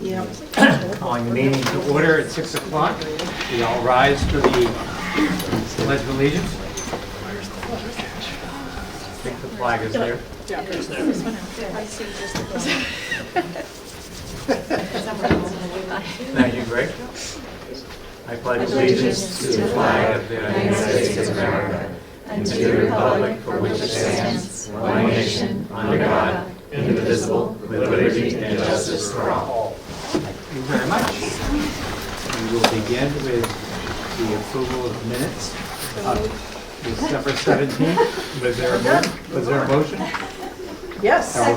Yep. Calling the meeting to order at 6 o'clock. We all rise for the Pledge of Allegiance. I think the flag is there. Yeah, there's there. Thank you, Greg. I pledge allegiance to the flag of the United States of America and to the republic for which it stands, one nation, under God, indivisible, with liberty and justice for all. Thank you very much. We will begin with the approval of minutes of December 17th. Was there a motion? Yes, I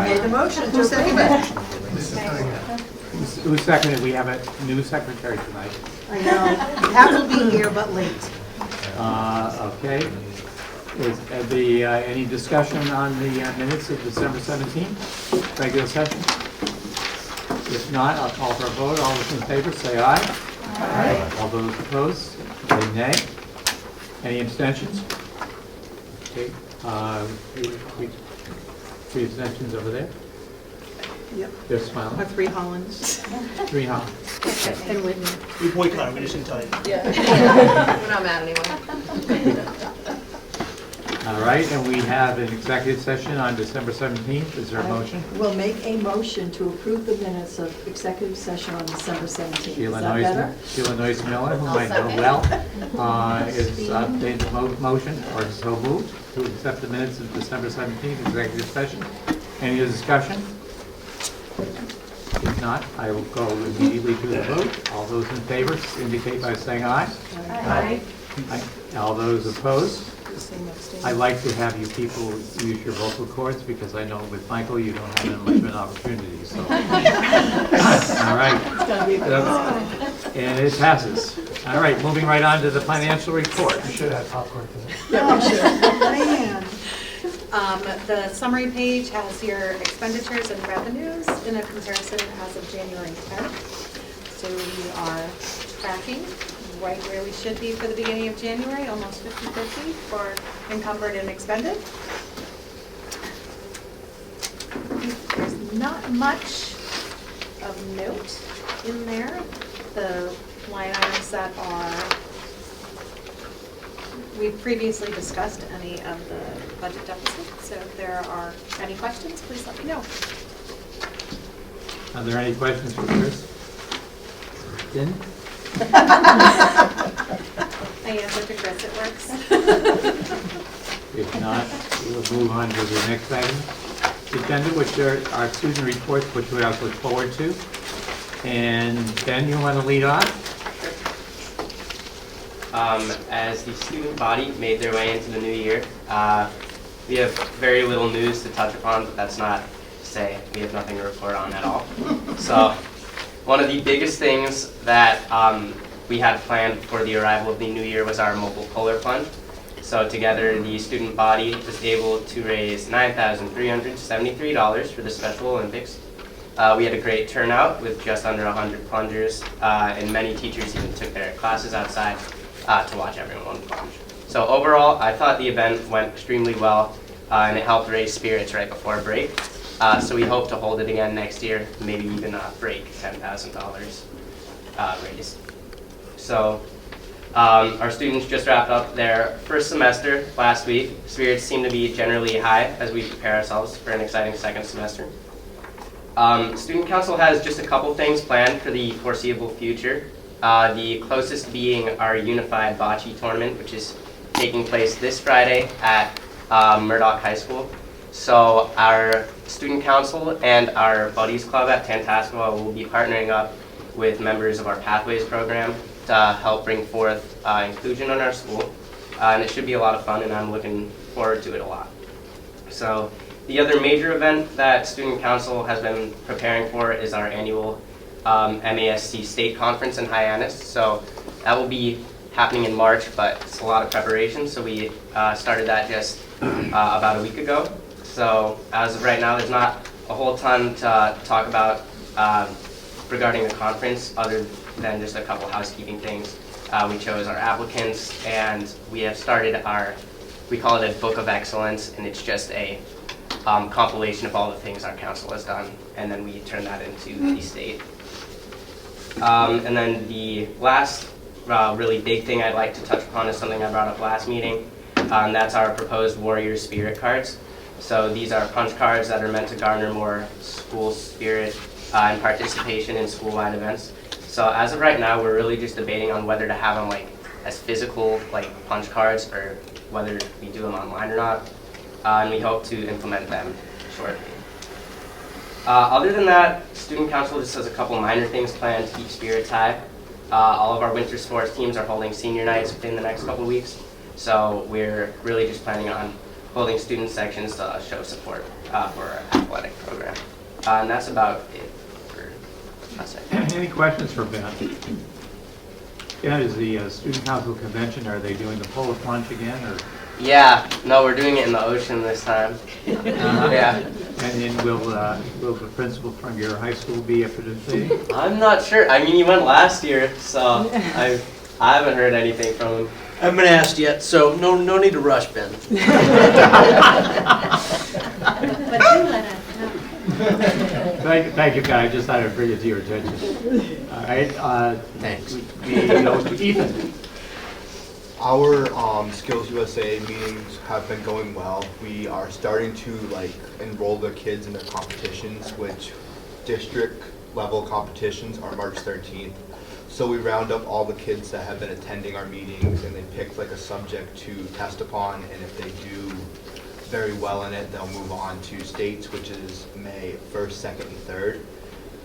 made the motion to second it. Who seconded? We have a new secretary tonight. I know, Pat will be here but late. Okay. Is any discussion on the minutes of December 17th, regular session? If not, I'll call for a vote. All those in favor say aye. Aye. All those opposed say nay. Any abstentions? Okay. Three abstentions over there. Yep. They're smiling. Or 3 Hollands. 3 Hollands. And Whitney. We boycotted, we just didn't tell you. Yeah. We're not mad anymore. All right, and we have an executive session on December 17th. Is there a motion? We'll make a motion to approve the minutes of executive session on December 17th. Is that better? Sheila Noyes Miller, whom I know well, is made the motion, or so moved, to accept the minutes of December 17th executive session. Any discussion? If not, I will go immediately to the vote. All those in favor indicate by saying aye. Aye. Aye. All those opposed? I like to have you people use your vocal cords because I know with Michael you don't have that much of an opportunity. So, all right, and it passes. All right, moving right on to the financial report. We should have popcorn today. Yeah, we should. Man. The summary page has your expenditures and revenues in a comparison as of January 10th. So we are tracking right where we should be for the beginning of January, almost 50-50 for encumbered and expended. There's not much of note in there. The line items that are, we've previously discussed any of the budget deficits, so if there are any questions, please let me know. Are there any questions for Chris? Din? I answer to Chris, it works. If not, we'll move on to the next item. Agenda, which are our student reports, which we also look forward to. And Ben, you want to lead off? As the student body made their way into the new year, we have very little news to touch upon, but that's not to say we have nothing to report on at all. So one of the biggest things that we had planned for the arrival of the new year was our mobile polar fund. So together the student body was able to raise $9,373 for the Special Olympics. We had a great turnout with just under 100 plungers, and many teachers even took their classes outside to watch everyone plunge. So overall, I thought the event went extremely well, and it helped raise spirits right before break. So we hope to hold it again next year, maybe even break $10,000 raised. So our students just wrapped up their first semester last week. Spirits seem to be generally high as we prepare ourselves for an exciting second semester. Student Council has just a couple things planned for the foreseeable future. The closest being our Unified Bocce Tournament, which is taking place this Friday at Murdoch High School. So our Student Council and our Buddies Club at Tantasqua will be partnering up with members of our Pathways program to help bring forth inclusion in our school. And it should be a lot of fun, and I'm looking forward to it a lot. So the other major event that Student Council has been preparing for is our annual MASC State Conference in Hyannis. So that will be happening in March, but it's a lot of preparation. So we started that just about a week ago. So as of right now, there's not a whole ton to talk about regarding the conference, other than just a couple housekeeping things. We chose our applicants, and we have started our, we call it a Book of Excellence, and it's just a compilation of all the things our council has done, and then we turn that into the state. And then the last really big thing I'd like to touch upon is something I brought up last meeting. That's our proposed Warrior Spirit cards. So these are punch cards that are meant to garner more school spirit and participation in school-wide events. So as of right now, we're really just debating on whether to have them like as physical like punch cards or whether we do them online or not. And we hope to implement them shortly. Other than that, Student Council just has a couple minor things planned to keep spirits high. All of our winter sports teams are holding senior nights within the next couple weeks. So we're really just planning on holding student sections to show support for our athletic program. And that's about it for us. Any questions for Ben? Yeah, is the Student Council convention, are they doing the polar plunge again? Or? Yeah, no, we're doing it in the ocean this time. Yeah. And then will the principal from your high school be participating? I'm not sure. I mean, you went last year, so I haven't heard anything from him. I haven't been asked yet, so no need to rush, Ben. But do let us know. Thank you, Guy. I just thought I'd bring it to your attention. All right. Thanks. We go to Ethan. Our Skills USA meetings have been going well. We are starting to enroll the kids in their competitions, which district level competitions are March 13th. So we round up all the kids that have been attending our meetings and they pick a subject to test upon, and if they do very well in it, they'll move on to states, which is May 1st, 2nd, and 3rd.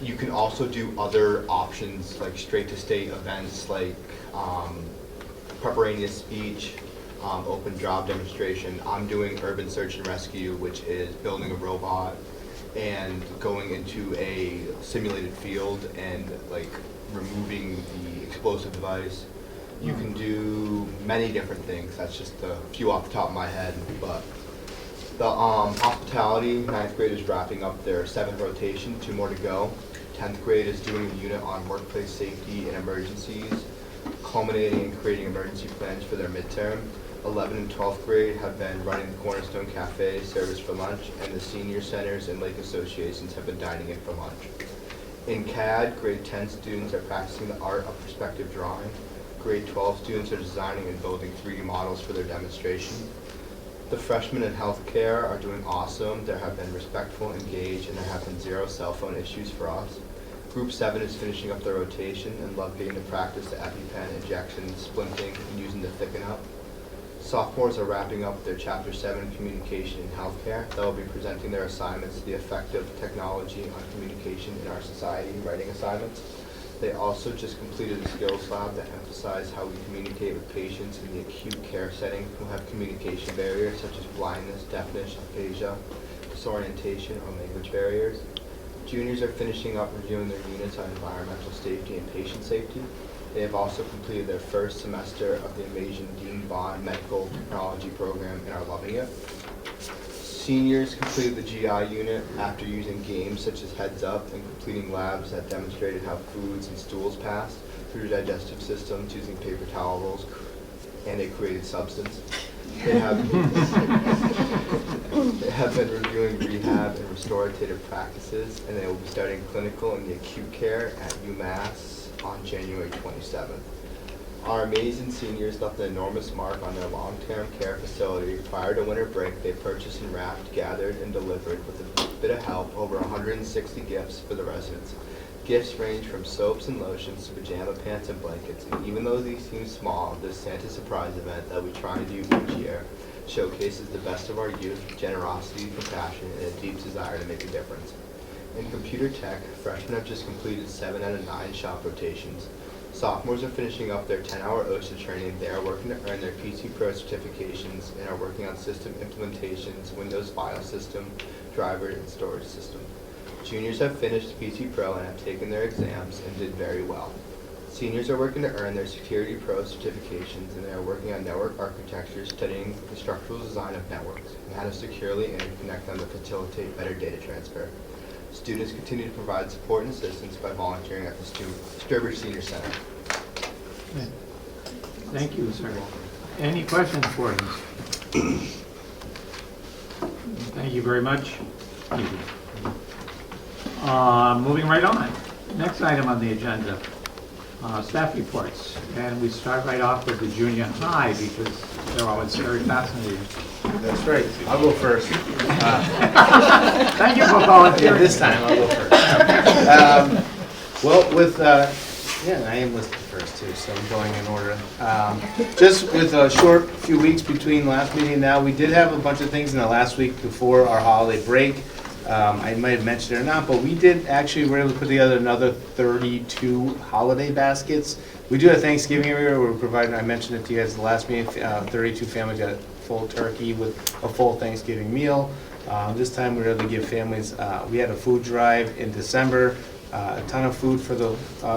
You can also do other options like straight to state events like preparation speech, open job demonstration. I'm doing urban search and rescue, which is building a robot and going into a simulated field and removing the explosive device. You can do many different things. That's just a few off the top of my head. But the hospitality, 9th grade is wrapping up their 7th rotation, 2 more to go. 10th grade is doing a unit on workplace safety and emergencies, culminating in creating emergency plans for their midterm. 11th and 12th grade have been running the Cornerstone Cafe service for lunch, and the senior centers and lake associations have been dining in for lunch. In CAD, grade 10 students are practicing the art of perspective drawing. Grade 12 students are designing and building 3D models for their demonstration. The freshmen in healthcare are doing awesome. There have been respectful, engaged, and there have been 0 cell phone issues for us. Group 7 is finishing up their rotation and love getting to practice the EpiPen injection, splinting, and using the thicken up. Sophomores are wrapping up their Chapter 7 Communication in Healthcare. They will be presenting their assignments, the effect of technology on communication in our society, writing assignments. They also just completed a skills lab that emphasized how we communicate with patients in the acute care setting who have communication barriers such as blindness, deafness, aphasia, disorientation, or language barriers. Juniors are finishing up reviewing their units on environmental safety and patient safety. They have also completed their first semester of the amazing Dean Bond Medical Technology program and are loving it. Seniors completed the GI unit after using games such as Heads Up and completing labs that demonstrated how foods and stools passed through the digestive systems using paper towel rolls and a created substance. They have been reviewing rehab and restorative practices, and they will be starting clinical in the acute care at UMass on January 27th. Our amazing seniors left an enormous mark on their long-term care facility. Prior to winter break, they purchased and wrapped, gathered, and delivered with a bit of help over 160 gifts for the residents. Gifts range from soaps and lotions to pajama pants and blankets, and even though these seem small, this Santa surprise event that we try and do each year showcases the best of our youth, generosity, compassion, and a deep desire to make a difference. In computer tech, freshmen have just completed 7 out of 9 shop rotations. Sophomores are finishing up their 10-hour OSHA training. They are working to earn their PC Pro certifications and are working on system implementations, Windows file system, drivers, and storage system. Juniors have finished PC Pro and have taken their exams and did very well. Seniors are working to earn their Security Pro certifications, and they are working on network architecture, studying the structural design of networks and how to securely interconnect them to facilitate better data transfer. Students continue to provide support and assistance by volunteering at the Sturbridge Senior Center. Thank you, sir. Any questions for him? Thank you very much. Thank you. Moving right on. Next item on the agenda, staff reports. And we start right off with the junior high because they're always very fascinating. That's right. I'll go first. Thank you for volunteering. This time I'll go first. Well, with, yeah, I am listed first too, so I'm going in order. Just with a short few weeks between last meeting and now, we did have a bunch of things in the last week before our holiday break. I might have mentioned it or not, but we did actually, were able to put together another 32 holiday baskets. We do have Thanksgiving every year. We're providing, I mentioned it to you guys the last meeting, 32 families got a full turkey with a full Thanksgiving meal. This time we were able to give families, we had a food drive in December, a ton of food for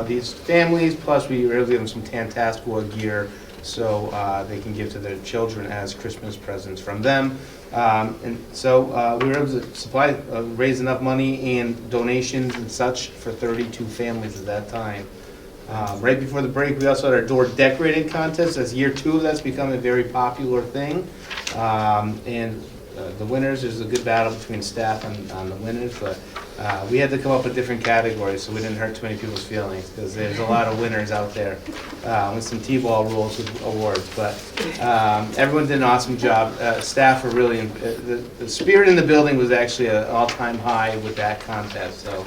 these families, plus we were able to give them some Tantasqua gear so they can give to their children as Christmas presents from them. And so we were able to raise enough money and donations and such for 32 families at that time. Right before the break, we also had our door decorating contest. That's year 2. That's become a very popular thing. And the winners, there's a good battle between staff on the winners, but we had to come up with different categories so we didn't hurt too many people's feelings because there's a lot of winners out there with some T-ball rules with awards. But everyone did an awesome job. Staff were really, the spirit in the building was actually an all-time high with that contest. So.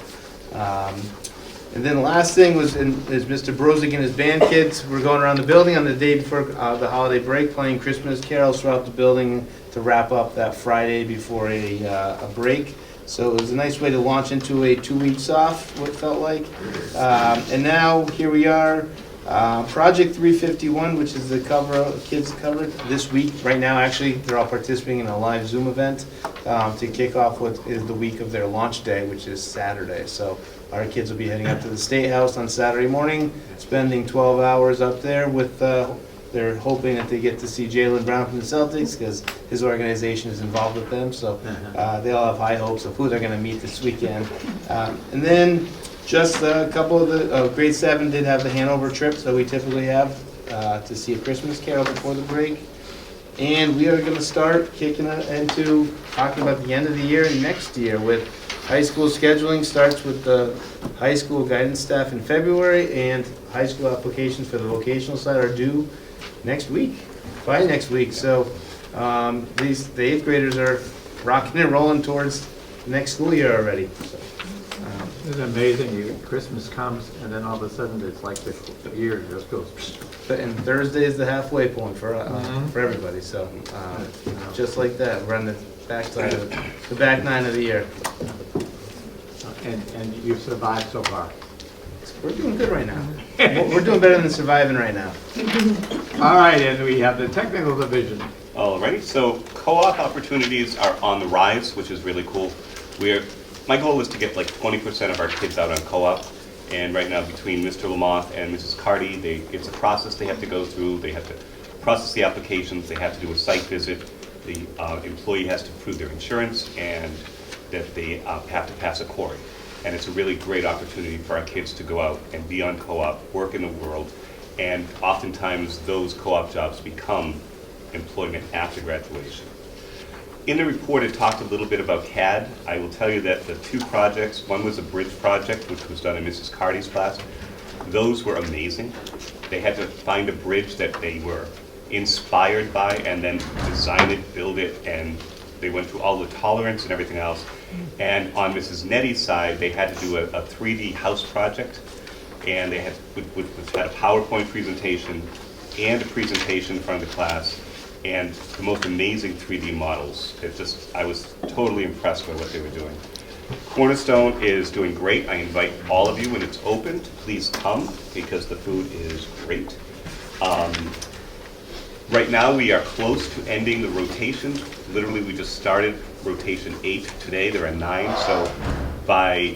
And then the last thing is Mr. Brozik and his band kids were going around the building on the day before the holiday break, playing Christmas carols throughout the building to wrap up that Friday before a break. So it was a nice way to launch into a 2 weeks off, what it felt like. And now here we are, Project 351, which is the kids covered this week. Right now, actually, they're all participating in a live Zoom event to kick off what is the week of their launch day, which is Saturday. So our kids will be heading up to the State House on Saturday morning, spending 12 hours up there with, they're hoping that they get to see Jaylen Brown from the Celtics because his organization is involved with them. So they all have high hopes of who they're going to meet this weekend. And then just a couple of the, grade 7 did have the Hanover trip, so we typically have to see a Christmas Carol before the break. And we are going to start kicking into talking about the end of the year and next year with high school scheduling. Starts with the high school guidance staff in February, and high school applications for the vocational side are due next week, by next week. So the 8th graders are rocking and rolling towards the next school year already. So, Isn't it amazing? Christmas comes and then all of a sudden it's like the year just goes. and Thursday is the halfway point for everybody. So just like that, we're on the backside of the back 9 of the year. And you've survived so far. We're doing good right now. We're doing better than surviving right now. All right, and we have the technical division. Alrighty, so co-op opportunities are on the rise, which is really cool. My goal is to get like 20% of our kids out on co-op, and right now between Mr. Lamoth and Mrs. Carty, it's a process they have to go through. They have to process the applications, they have to do a site visit, the employee has to prove their insurance, and that they have to pass a quarry. And it's a really great opportunity for our kids to go out and be on co-op, work in the world, and oftentimes those co-op jobs become employment after graduation. In the report, it talked a little bit about CAD. I will tell you that the 2 projects, one was a bridge project, which was done in Mrs. Carty's class. Those were amazing. They had to find a bridge that they were inspired by and then design it, build it, and they went through all the tolerance and everything else. And on Mrs. Netty's side, they had to do a 3D house project, and they had, which had a PowerPoint presentation and a presentation in front of the class, and the most amazing 3D models. I was totally impressed by what they were doing. Cornerstone is doing great. I invite all of you, when it's open, to please come because the food is great. Right now we are close to ending the rotations. Literally we just started rotation 8 today. There are 9, so by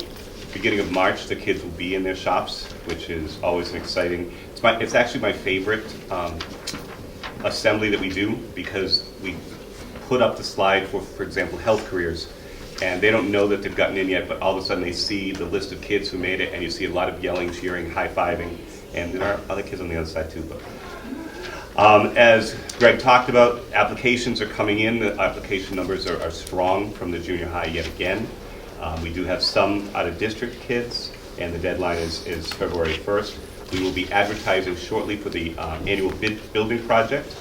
beginning of March the kids will be in their shops, which is always an exciting. It's actually my favorite assembly that we do because we put up the slide for example, health careers, and they don't know that they've gotten in yet, but all of a sudden they see the list of kids who made it, and you see a lot of yelling, cheering, high-fiving, and there are other kids on the other side too. But As Greg talked about, applications are coming in. The application numbers are strong from the junior high yet again. We do have some out-of-district kids, and the deadline is February 1st. We will be advertising shortly for the annual building project.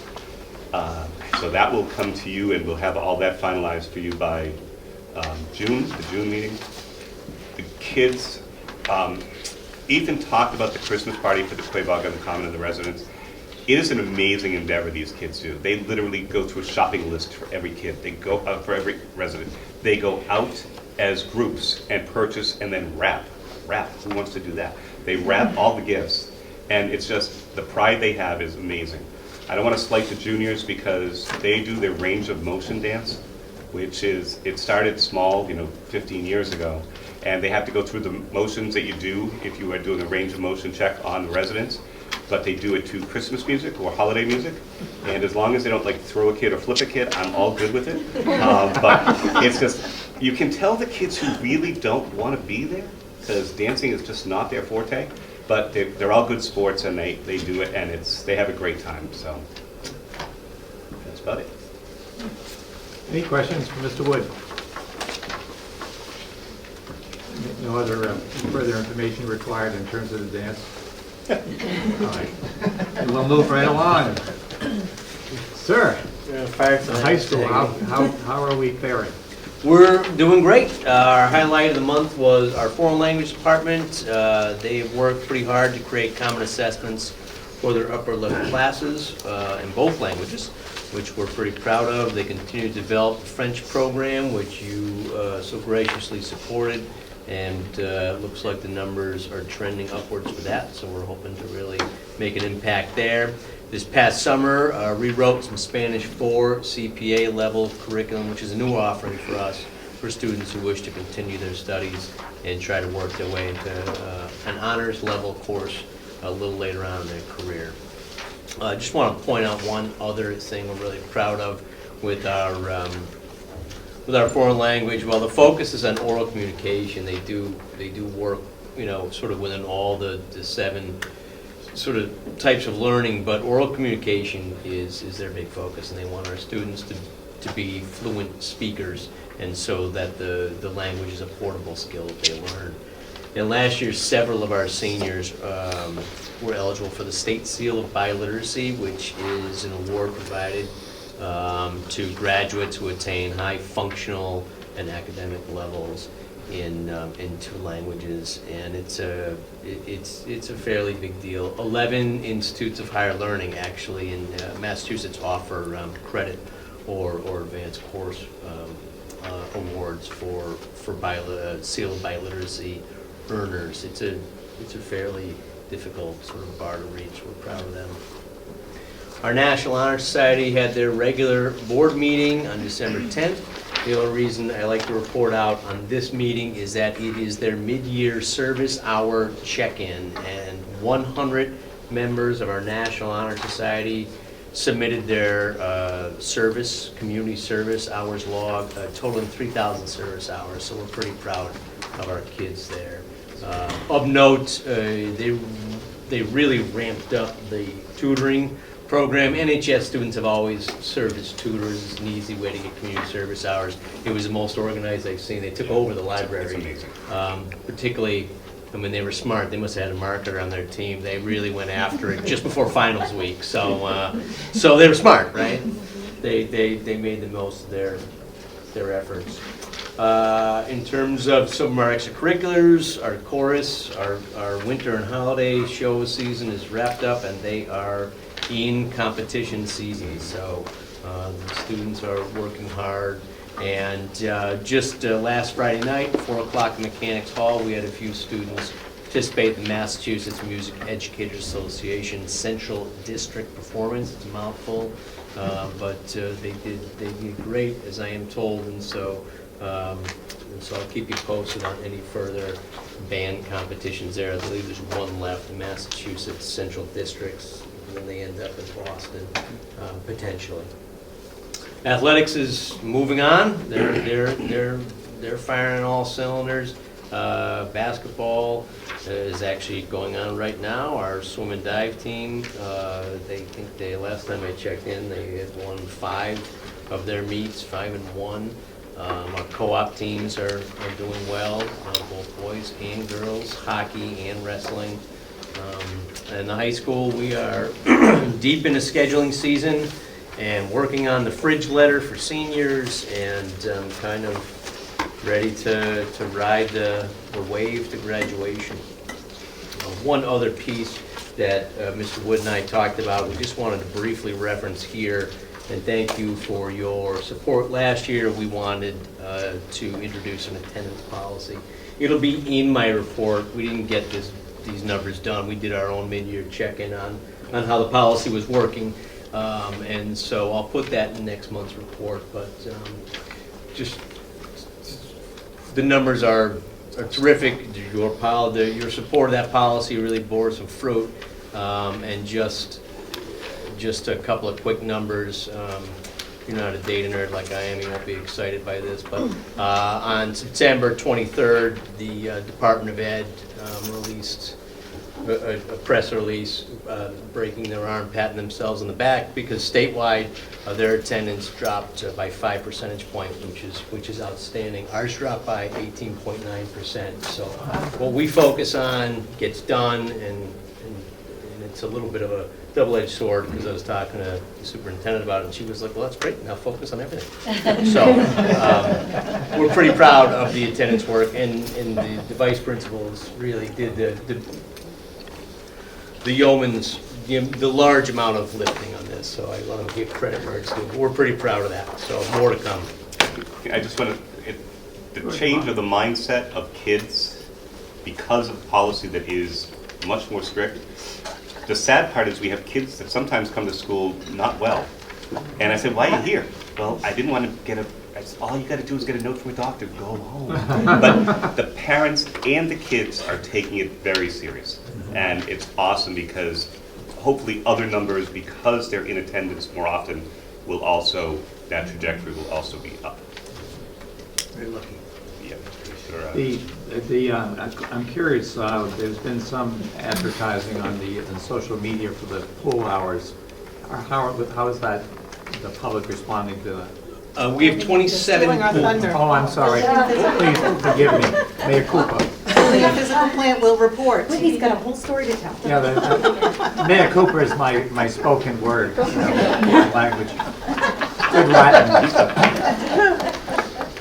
So that will come to you, and we'll have all that finalized for you by June, the June meeting. The kids, Ethan talked about the Christmas party for the Quabog and the Common and the residents. It is an amazing endeavor these kids do. They literally go through a shopping list for every kid. They go out for every resident. They go out as groups and purchase and then wrap. Who wants to do that? They wrap all the gifts, and it's just, the pride they have is amazing. I don't want to slight the juniors because they do their range of motion dance, which is, it started small, 15 years ago, and they have to go through the motions that you do if you are doing a range of motion check on the residents, but they do it to Christmas music or holiday music, and as long as they don't like throw a kid or flip a kid, I'm all good with it. But it's just, you can tell the kids who really don't want to be there, because dancing is just not their forte, but they're all good sports and they do it, and they have a great time, so that's about it. Any questions for Mr. Wood? No other further information required in terms of the dance? All right. And we'll move right along. Sir, the high school, how are we faring? We're doing great. Our highlight of the month was our foreign language department. They have worked pretty hard to create common assessments for their upper level classes in both languages, which we're pretty proud of. They continue to develop the French program, which you so graciously supported, and looks like the numbers are trending upwards for that, so we're hoping to really make an impact there. This past summer, rewrote some Spanish 4 CPA level curriculum, which is a new offering for us for students who wish to continue their studies and try to work their way into an honors level course a little later on in their career. I just want to point out one other thing we're really proud of with our foreign language. Well, the focus is on oral communication. They do work, sort of within all the 7 sort of types of learning, but oral communication is their big focus, and they want our students to be fluent speakers, and so that the language is a portable skill that they learn. And last year, several of our seniors were eligible for the State Seal of Biliteracy, which is an award provided to graduates who attain high functional and academic levels in 2 languages, and it's a fairly big deal. 11 institutes of higher learning actually in Massachusetts offer credit or advanced course awards for Seal of Biliteracy earners. It's a fairly difficult sort of bar to reach. We're proud of them. Our National Honor Society had their regular board meeting on December 10th. The only reason I like to report out on this meeting is that it is their mid-year service hour check-in, and 100 members of our National Honor Society submitted their community service hours log, totaling 3,000 service hours, so we're pretty proud of our kids there. Of note, they really ramped up the tutoring program. NHS students have always served as tutors. It's an easy way to get community service hours. It was the most organized I've seen. They took over the library. That's amazing. Particularly, they were smart. They must have had a marketer on their team. They really went after it just before finals week. So they were smart, right? They made the most of their efforts. In terms of some of our extracurriculars, our chorus, our winter and holiday show season is wrapped up, and they are in competition season, so the students are working hard. And just last Friday night, 4 o'clock in Mechanics Hall, we had a few students participate in the Massachusetts Music Educators Association Central District Performance. It's a mouthful, but they did great, as I am told, and so I'll keep you posted on any further band competitions there. I believe there's one left in Massachusetts Central Districts, and then they end up in Boston, potentially. Athletics is moving on. They're firing on all cylinders. Basketball is actually going on right now. Our swim and dive team, last time I checked in, they had won 5 of their meets, 5 and 1. Our co-op teams are doing well, both boys and girls, hockey and wrestling. In the high school, we are deep into scheduling season and working on the fridge letter for seniors, and kind of ready to ride the wave to graduation. One other piece that Mr. Wood and I talked about, we just wanted to briefly reference here, and thank you for your support. Last year, we wanted to introduce an attendance policy. It'll be in my report. We didn't get these numbers done. We did our own mid-year check-in on how the policy was working, and so I'll put that in next month's report. But just the numbers are terrific. Your support of that policy really bore some fruit, and just a couple of quick numbers. You're not a data nerd like I am, you won't be excited by this, but on September 23rd, the Department of Ed released a press release breaking their arm, patting themselves on the back, because statewide their attendance dropped by 5 percentage points, which is outstanding. Ours dropped by 18.9%. So what we focus on gets done, and it's a little bit of a double-edged sword, because I was talking to the superintendent about it, and she was like, well, that's great, now focus on everything. So we're pretty proud of the attendance work, and the vice principals really did the yeoman's, the large amount of lifting on this, so I want to give credit where it's due. We're pretty proud of that, so more to come. I just want to, the change of the mindset of kids because of policy that is much more strict. The sad part is we have kids that sometimes come to school not well. And I said, why are you here? Well, I didn't want to get all you got to do is get a note from a doctor, go home. But the parents and the kids are taking it very serious. And it's awesome, because hopefully other numbers, because they're in attendance more often, will also, that trajectory will also be up. Very lucky. Yeah. I'm curious, there's been some advertising on the social media for the pool hours. How is that, the public responding to that? We have 27 pools. Oh, I'm sorry. Please forgive me. Mea culpa. The physical plant will report. Whitney's got a whole story to tell. Yeah, the mea culpa is my spoken word language. Good Latin.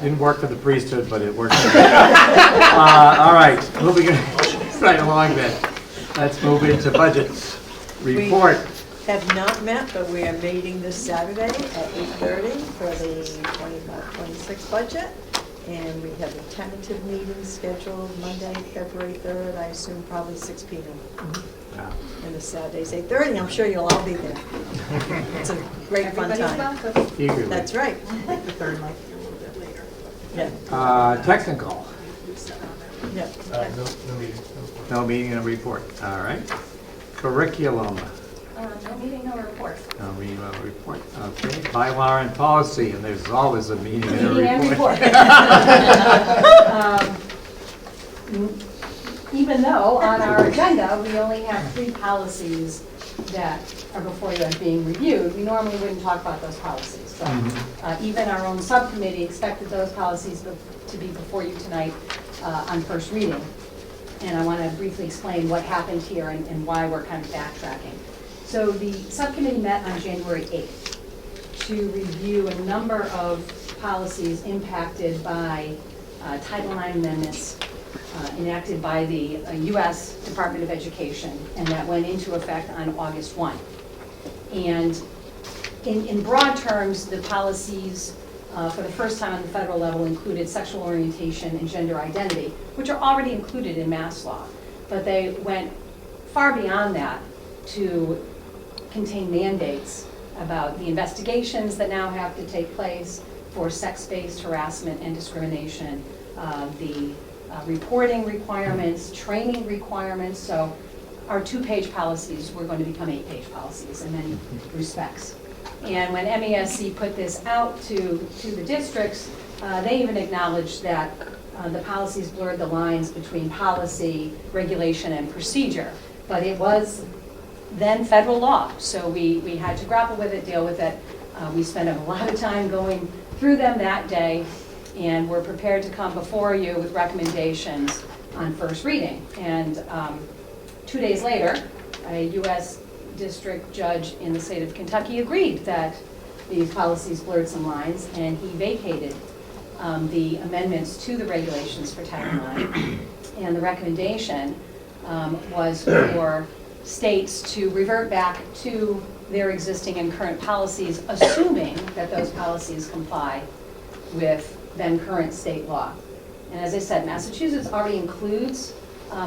Didn't work for the priesthood, but it worked for me. All right, moving right along then. Let's move into budget report. We have not met, but we are meeting this Saturday at 8:30 for the 25-26 budget. And we have a tentative meeting scheduled Monday, February 3rd, I assume probably 6 p.m. Yeah. And the Saturday's 8:30. I'm sure you'll all be there. It's a great fun time. Eagerly. That's right. The third might be a little bit later. Yeah. Technical. Yeah. No meeting. No meeting and report. All right. Curriculum. No meeting, no report. No meeting, no report. Okay. Bylaw and policy, and there's always a meeting and a report. Even though on our agenda, we only have 3 policies that are before you and being reviewed, we normally wouldn't talk about those policies. So even our own subcommittee expected those policies to be before you tonight on first reading. And I want to briefly explain what happened here and why we're kind of backtracking. So the subcommittee met on January 8th to review a number of policies impacted by Title IX amendments enacted by the U.S. Department of Education, and that went into effect on August 1. And in broad terms, the policies for the first time on the federal level included sexual orientation and gender identity, which are already included in mass law. But they went far beyond that to contain mandates about the investigations that now have to take place for sex-based harassment and discrimination, the reporting requirements, training requirements. So our 2-page policies were going to become 8-page policies in many respects. And when MESC put this out to the districts, they even acknowledged that the policies blurred the lines between policy, regulation, and procedure. But it was then federal law, so we had to grapple with it, deal with it. We spent a lot of time going through them that day, and we're prepared to come before you with recommendations on first reading. And 2 days later, a U.S. district judge in the state of Kentucky agreed that these policies blurred some lines, and he vacated the amendments to the regulations for Title IX. And the recommendation was for states to revert back to their existing and current policies, assuming that those policies comply with then current state law. And as I said, Massachusetts already includes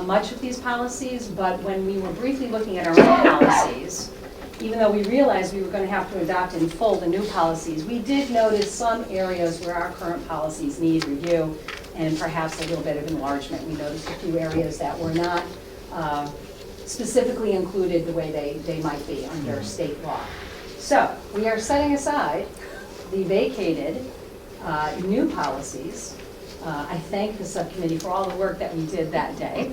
much of these policies, but when we were briefly looking at our own policies, even though we realized we were going to have to adopt in full the new policies, we did notice some areas where our current policies need review and perhaps a little bit of enlargement. We noticed a few areas that were not specifically included the way they might be under state law. So we are setting aside the vacated new policies. I thank the subcommittee for all the work that we did that day.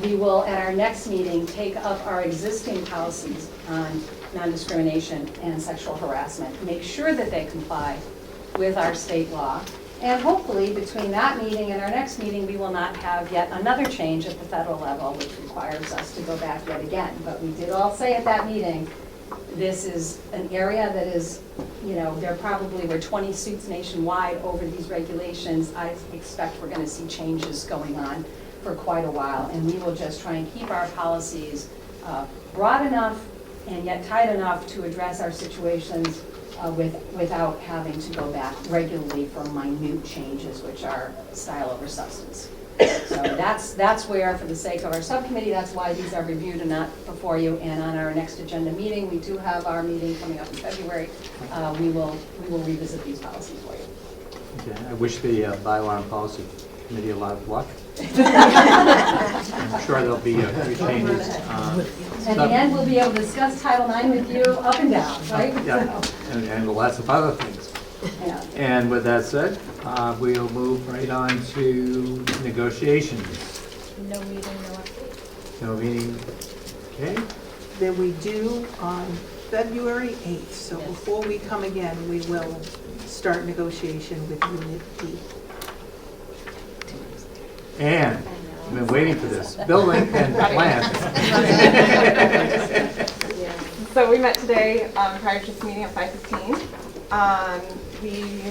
We will, at our next meeting, take up our existing policies on non-discrimination and sexual harassment, make sure that they comply with our state law. And hopefully, between that meeting and our next meeting, we will not have yet another change at the federal level, which requires us to go back yet again. But we did all say at that meeting, this is an area that is, you know, there probably were 20 suits nationwide over these regulations. I expect we're going to see changes going on for quite a while. And we will just try and keep our policies broad enough and yet tight enough to address our situations without having to go back regularly for minute changes, which are style over substance. So that's where, for the sake of our subcommittee, that's why these are reviewed and not before you. And on our next agenda meeting, we do have our meeting coming up in February. We will revisit these policies for you. Okay, I wish the bylaw and policy committee a lot of luck. I'm sure there'll be a few changes. At the end, we'll be able to discuss Title IX with you up and down, right? Yeah, and lots of other things. Yeah. And with that said, we'll move right on to negotiations. No meeting, no update. No meeting, okay? Then we do on February 8th, so before we come again, we will start negotiation with Unit D. And I've been waiting for this. Building and plant. So we met today prior to this meeting at 5:15. We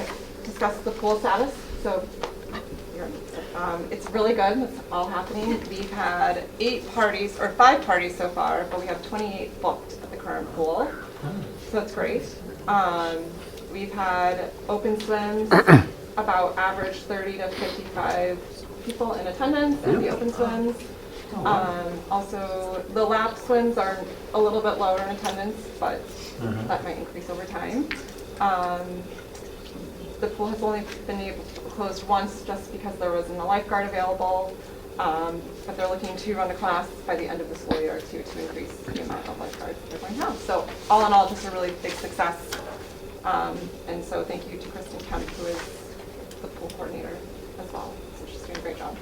discussed the pool status. So it's really good. It's all happening. We've had 5 parties so far, but we have 28 booked at the current pool. So it's great. We've had open swims, about average 30 to 55 people in attendance at the open swims. Also, the lap swims are a little bit lower in attendance, but that might increase over time. The pool has only been closed once just because there wasn't a lifeguard available, but they're looking to run a class by the end of the school year to increase the amount of lifeguards that they're going to have. So all in all, just a really big success. And so thank you to Kristen Kemp, who is the pool coordinator as well. So she's doing a great job.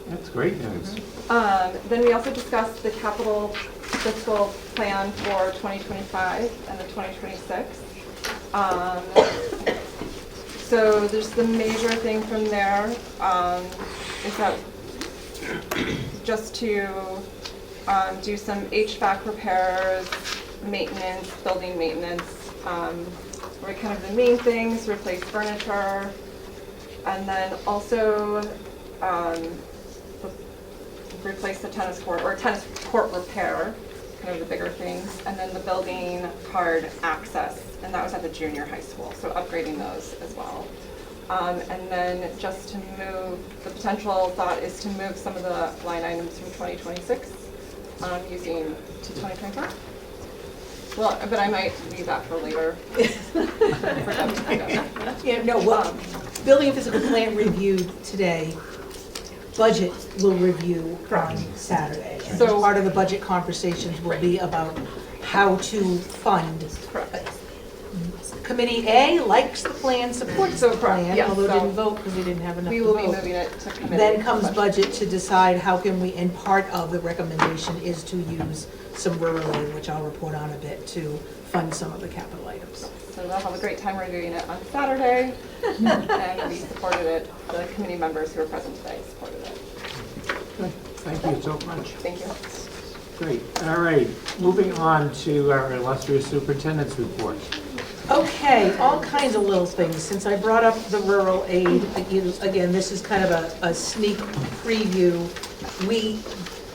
That's great news. Then we also discussed the capital fiscal plan for 2025 and the 2026. So there's the major thing from there is that just to do some HVAC repairs, maintenance, building maintenance, were kind of the main things, replace furniture, and then also replace the tennis court, or tennis court repair, kind of the bigger things, and then the building card access, and that was at the junior high school, so upgrading those as well. And then just to move, the potential thought is to move some of the line items from 2026 using to 2025. Well, but I might leave that for later. Yeah, no, well, building and physical plant reviewed today. Budget will review on Saturday. And So part of the budget conversations will be about how to fund Committee A likes the plan, supports the plan, yes, although so didn't vote because we didn't have enough We to will be vote. moving it to committee. Then comes budget to decide how can we, and part of the recommendation is to use some rural aid, which I'll report on a bit, to fund some of the capital items. So they'll have a great time reviewing it on Saturday, and we supported it. The committee members who were present today supported it. Good. Thank you so much. Thank you. Great. All right, moving on to our illustrious superintendent's report. Okay, all kinds of little things. Since I brought up the rural aid, again, this is kind of a sneak preview. We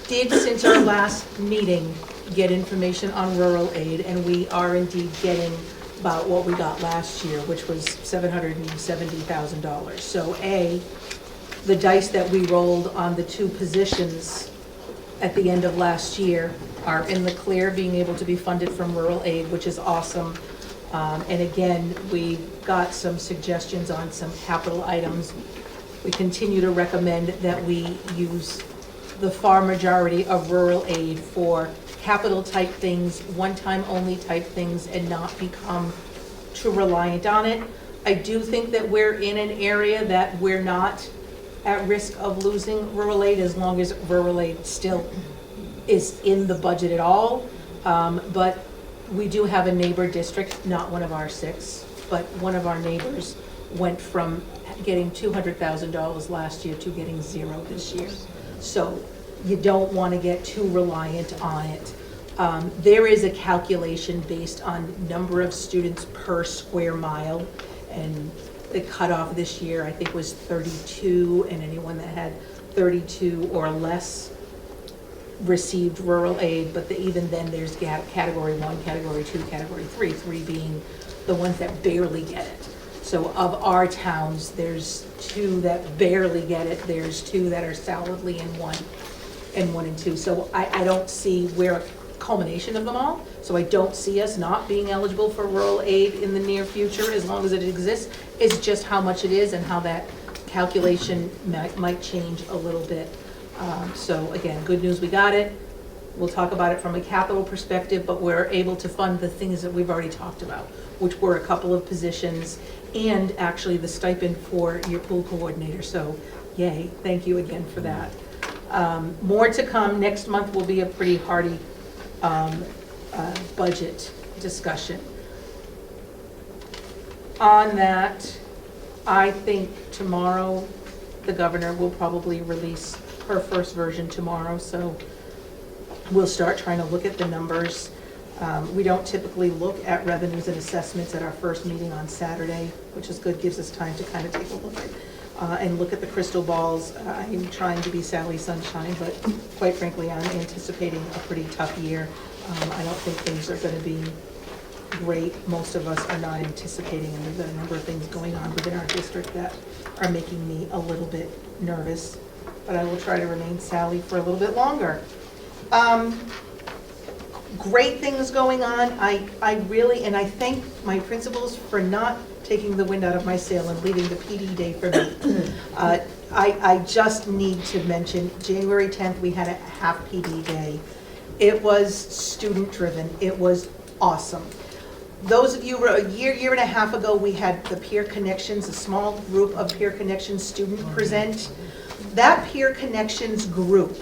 did, since our last meeting, get information on rural aid, and we are indeed getting about what we got last year, which was $770,000. So the dice that we rolled on the 2 positions at the end of last year are in the clear, being able to be funded from rural aid, which is awesome. And again, we got some suggestions on some capital items. We continue to recommend that we use the far majority of rural aid for capital type things, one-time only type things, and not become too reliant on it. I do think that we're in an area that we're not at risk of losing rural aid as long as rural aid still is in the budget at all. But we do have a neighbor district, not one of our 6, but one of our neighbors went from getting $200,000 last year to getting 0 this year. So you don't want to get too reliant on it. There is a calculation based on number of students per square mile, and the cutoff this year I think was 32, and anyone that had 32 or less received rural aid. But even then there's category 1, category 2, category 3, 3 being the ones that barely get it. So of our towns, there's 2 that barely get it, there's 2 that are solidly in 1 and 2. So I don't see where a culmination of them all. So I don't see us not being eligible for rural aid in the near future as long as it exists. It's just how much it is and how that calculation might change a little bit. So again, good news, we got it. We'll talk about it from a capital perspective, but we're able to fund the things that we've already talked about, which were a couple of positions and actually the stipend for your pool coordinator. So yay, thank you again for that. More to come. Next month will be a pretty hearty budget discussion. On that, I think tomorrow the governor will probably release her first version tomorrow, so we'll start trying to look at the numbers. We don't typically look at revenues and assessments at our first meeting on Saturday, which is good, gives us time to kind of take a look at and look at the crystal balls. I'm trying to be Sally Sunshine, but quite frankly, I'm anticipating a pretty tough year. I don't think things are going to be great. Most of us are not anticipating, and we've got a number of things going on within our district that are making me a little bit nervous, but I will try to remain Sally for a little bit longer. Great things going on. I really, and I thank my principals for not taking the wind out of my sail and leaving the PD day for me. I just need to mention, January 10th, we had a half PD day. It was student driven. It was awesome. Those of you, a year and a half ago, we had the Peer Connections, a small group of Peer Connections students present. That Peer Connections group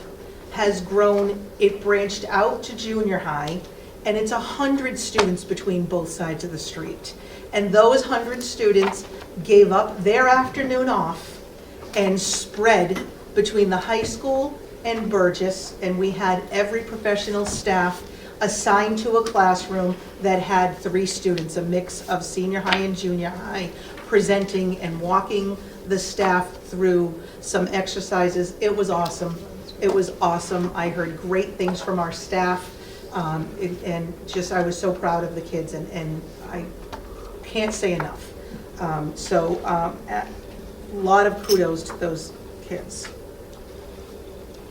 has grown, it branched out to junior high, and it's 100 students between both sides of the street. And those 100 students gave up their afternoon off and spread between the high school and Burgess, and we had every professional staff assigned to a classroom that had 3 students, a mix of senior high and junior high, presenting and walking the staff through some exercises. It was awesome. It was awesome. I heard great things from our staff, and just I was so proud of the kids, and I can't say enough. A lot of kudos to those kids.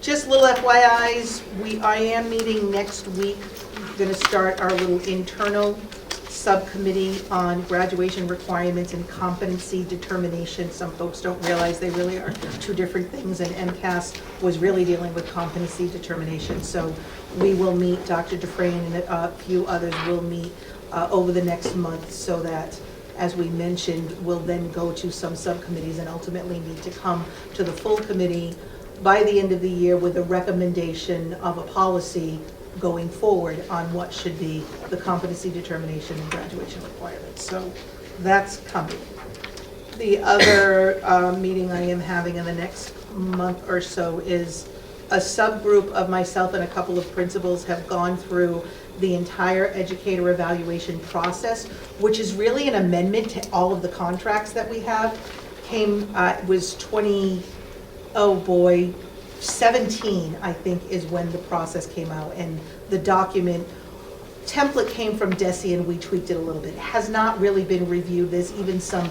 Just little FYIs, I am meeting next week. We're going to start our little internal subcommittee on graduation requirements and competency determination. Some folks don't realize they really are 2 different things, and MCAS was really dealing with competency determination. So we will meet, Dr. Dufresne and a few others will meet over the next month so that as we mentioned, will then go to some subcommittees and ultimately need to come to the full committee by the end of the year with a recommendation of a policy going forward on what should be the competency determination and graduation requirements. So that's coming. The other meeting I am having in the next month or so is a subgroup of myself and a couple of principals have gone through the entire educator evaluation process, which is really an amendment to all of the contracts that we have. Was 17, I think, is when the process came out, and the document template came from Desi and we tweaked it a little bit. It has not really been reviewed. There's even some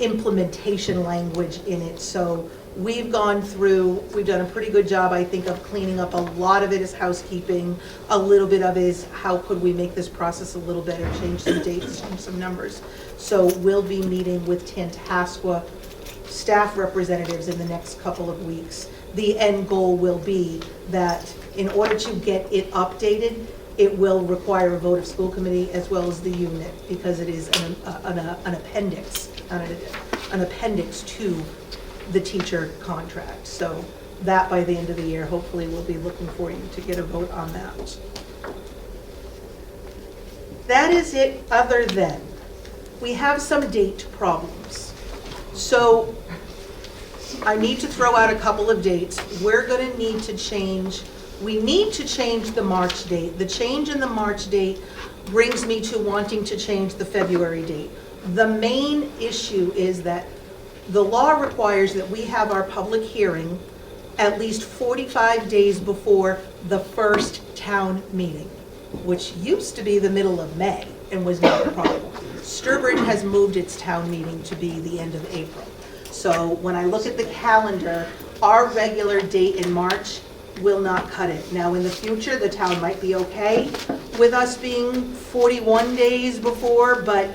implementation language in it. So we've gone through, we've done a pretty good job, I think, of cleaning up. A lot of it is housekeeping. A little bit of it is how could we make this process a little better, change some dates, change some numbers. So we'll be meeting with Tantasqua staff representatives in the next couple of weeks. The end goal will be that in order to get it updated, it will require a vote of school committee as well as the unit, because it is an appendix, an appendix to the teacher contract. So that by the end of the year, hopefully we'll be looking for you to get a vote on that. That is it, other than we have some date problems. So I need to throw out a couple of dates. We're going to need to change. We need to change the March date. The change in the March date brings me to wanting to change the February date. The main issue is that the law requires that we have our public hearing at least 45 days before the first town meeting, which used to be the middle of May and was not a problem. Sturbridge has moved its town meeting to be the end of April. So when I look at the calendar, our regular date in March will not cut it. Now in the future, the town might be okay with us being 41 days before, but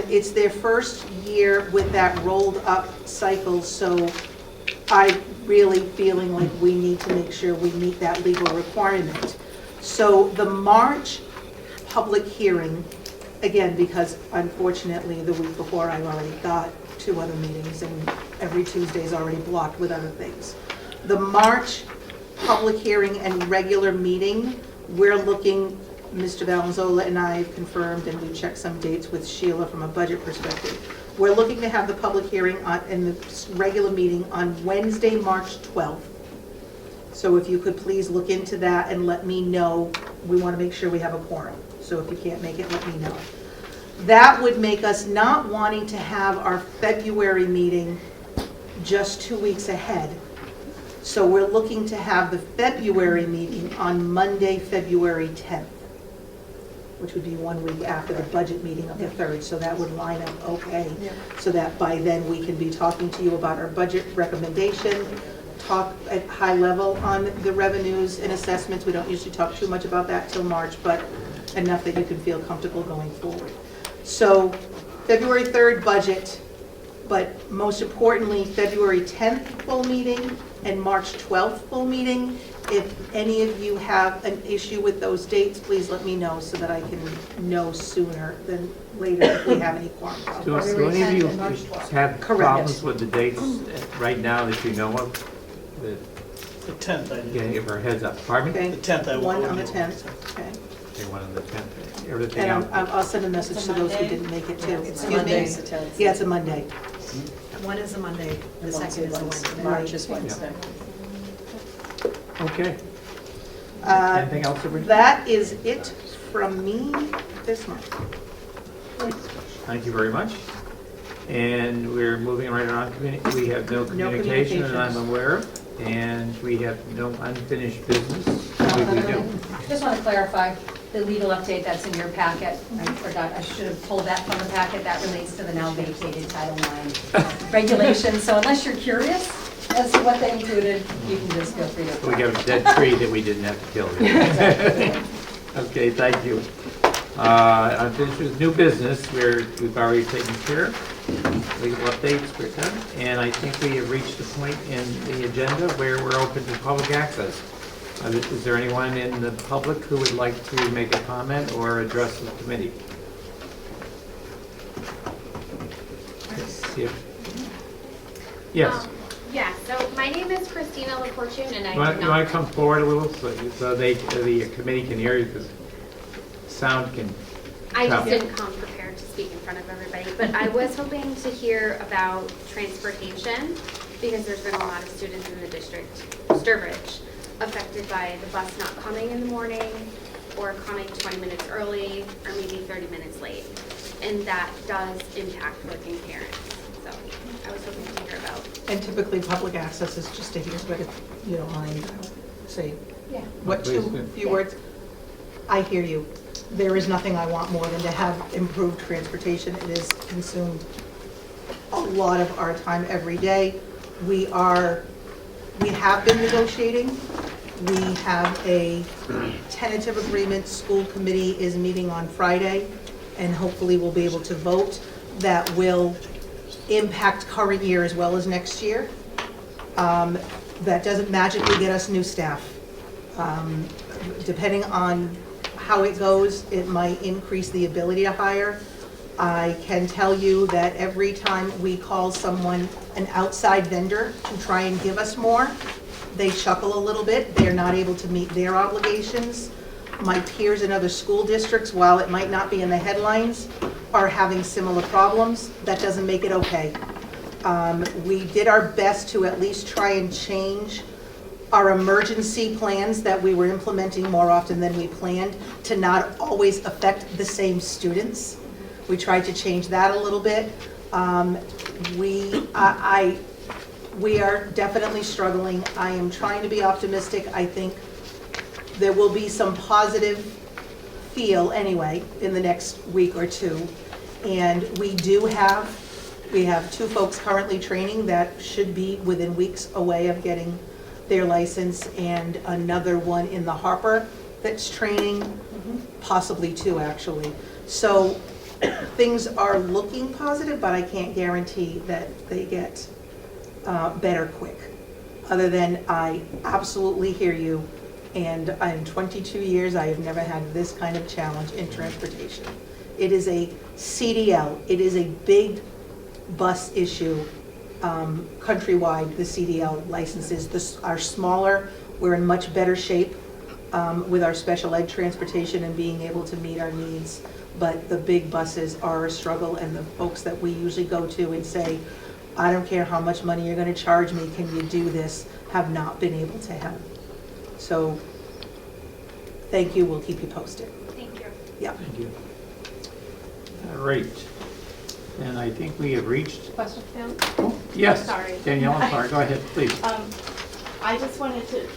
it's their first year with that rolled up cycle, so I'm really feeling like we need to make sure we meet that legal requirement. So the March public hearing, again, because unfortunately the week before I've already got 2 other meetings and every Tuesday is already blocked with other things. The March public hearing and regular meeting, we're looking, Mr. Valenzola and I have confirmed, and we checked some dates with Sheila from a budget perspective. We're looking to have the public hearing and the regular meeting on Wednesday, March 12th. So if you could please look into that and let me know. We want to make sure we have a quorum. So if you can't make it, let me know. That would make us not wanting to have our February meeting just 2 weeks ahead. So we're looking to have the February meeting on Monday, February 10th, which would be 1 week after the budget meeting of the 3rd. So that would line up okay. So that by then we can be talking to you about our budget recommendation, talk at high level on the revenues and assessments. We don't usually talk too much about that till March, but enough that you can feel comfortable going forward. So February 3rd budget, but most importantly, February 10th full meeting and March 12th full meeting. If any of you have an issue with those dates, please let me know so that I can know sooner than later if we have any quorum problems. Do any of you have problems with the dates right now that you know of? The 10th, I Can did. you give her a heads up? Pardon me? Okay. The 10th, I One will. on the 10th, okay. Okay, one on the 10th. Everything And else? I'll send a message to those who didn't make it too. Excuse me? Monday's the 10th. Yeah, it's a Monday. One is a Monday, the second is a Wednesday. March is Wednesday. Okay. Anything else, Sabrina? That is it from me this month. Thank you very much. And we're moving right on. We have no communication that I'm communications. aware of, and we have no unfinished business. What did we do? Just want to clarify, the legal update that's in your packet, I forgot, I should have pulled that from the packet, that relates to the now vacated Title IX regulations, so unless you're curious as to what they included, you can just feel free to. We got a dead tree that we didn't have to kill. Okay, thank you. Unfinished with new business, we've already taken care of. Legal updates, we're done. And I think we have reached the point in the agenda where we're open to public access. Is there anyone in the public who would like to make a comment or address the committee? see if, yes. Yeah, so my name is Christina LaFortune, and I You want to come forward a little so the committee can hear you, because sound can I just travel. didn't come prepared to speak in front of everybody, but I was hoping to hear about transportation, because there's been a lot of students in the district, Sturbridge, affected by the bus not coming in the morning, or coming 20 minutes early, or maybe 30 minutes late. And that does impact working parents. So I was hoping to hear about. And typically, public access is just to hear, but if you don't mind, say, Yeah. what, few words? I hear you. There is nothing I want more than to have improved transportation. It has consumed a lot of our time every day. We have been negotiating. We have a tentative agreement. School committee is meeting on Friday, and hopefully we'll be able to vote. That will impact current year as well as next year. That doesn't magically get us new staff. Depending on how it goes, it might increase the ability to hire. I can tell you that every time we call someone, an outside vendor, to try and give us more, they chuckle a little bit. They're not able to meet their obligations. My peers in other school districts, while it might not be in the headlines, are having similar problems. That doesn't make it okay. We did our best to at least try and change our emergency plans that we were implementing more often than we planned to not always affect the same students. We tried to change that a little bit. We are definitely struggling. I am trying to be optimistic. I think there will be some positive feel anyway in the next week or two. And we have 2 folks currently training that should be within weeks away of getting their license, and another one in the Harper that's training, possibly 2 actually. So things are looking positive, but I can't guarantee that they get better quick. Other than I absolutely hear you, and in 22 years I have never had this kind of challenge in transportation. It is a CDL, it is a big bus issue countrywide. The CDL licenses are smaller. We're in much better shape with our special ed transportation and being able to meet our needs. But the big buses are a struggle, and the folks that we usually go to and say, I don't care how much money you're going to charge me, can you do this, have not been able to help. So thank you. We'll keep you posted. Thank you. Yeah. Thank you. All right. And I think we have reached. Question? Oh, yes. Sorry. Danielle, I'm sorry. Go ahead, please. I just wanted to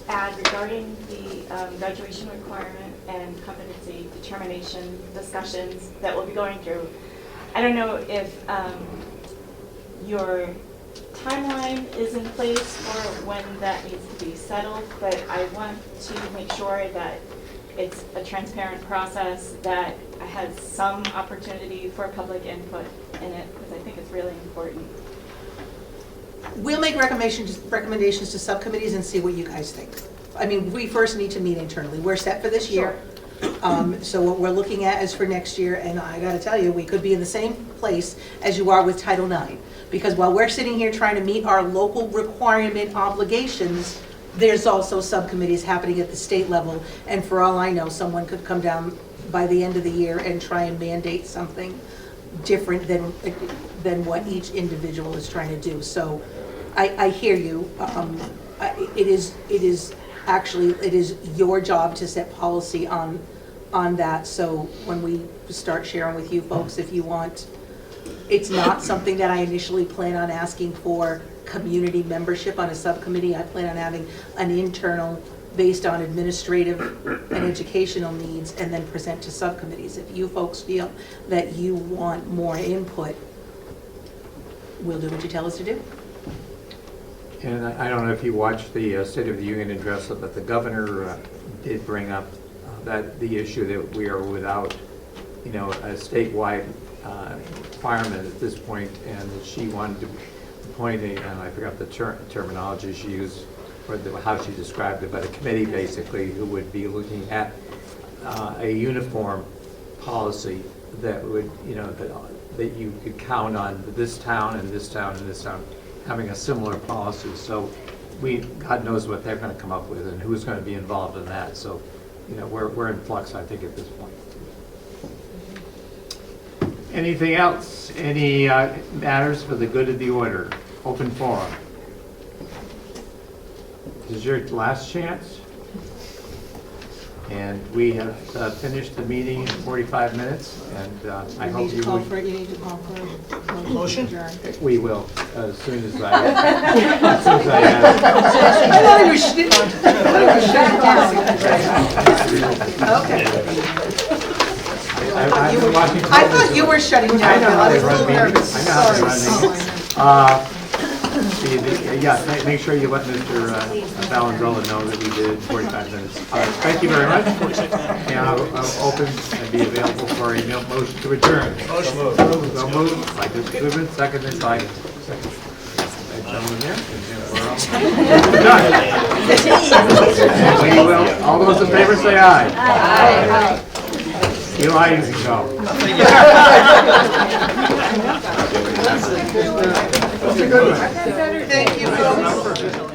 add regarding the graduation requirement and competency determination discussions that we'll be going through. I don't know if your timeline is in place for when that needs to be settled, but I want to make sure that it's a transparent process that has some opportunity for public input in it, because I think it's really important. We'll make recommendations to subcommittees and see what you guys think. I mean, we first need to meet internally. We're set for this year. So what we're looking at is for next year, and I gotta tell you, we could be in the same place as you are with Title IX. Because while we're sitting here trying to meet our local requirement obligations, there's also subcommittees happening at the state level, and for all I know, someone could come down by the end of the year and try and mandate something different than what each individual is trying to do. So I hear you. It is your job to set policy on that. So when we start sharing with you folks, if you want, it's not something that I initially plan on asking for community membership on a subcommittee. I plan on having an internal based on administrative and educational needs, and then present to subcommittees. If you folks feel that you want more input, we'll do what you tell us to do. And I don't know if you watched the State of the Union address, but the governor did bring up the issue that we are without, a statewide requirement at this point, and that she wanted to appoint and I forgot the terminology she used, or how she described it, but a committee basically who would be looking at a uniform policy that would, that you could count on this town and this town and this town having a similar policy. So God knows what they're going to come up with and who's going to be involved in that. So, we're in flux, I think, at this point. Anything else? Any matters for the good of the order? Open forum. This is your last chance. And we have finished the meeting in 45 minutes, and I hope you would. You need to call for a Motion? We will, as soon as I ask. I thought he was Okay. I've been watching. I thought you were shutting down. I know how I they was a run little meetings. nervous. I know how they run Sorry. meetings. Yeah, make sure you let Mr. Valenzola know that we did 45 minutes. All right, thank you very much. And I'll open and be available for a motion to adjourn. Motion. So moved by Mr. Goodman, seconded by gentleman there. And we will, all those in favor say aye. Aye. Eli, you can go. Thank you.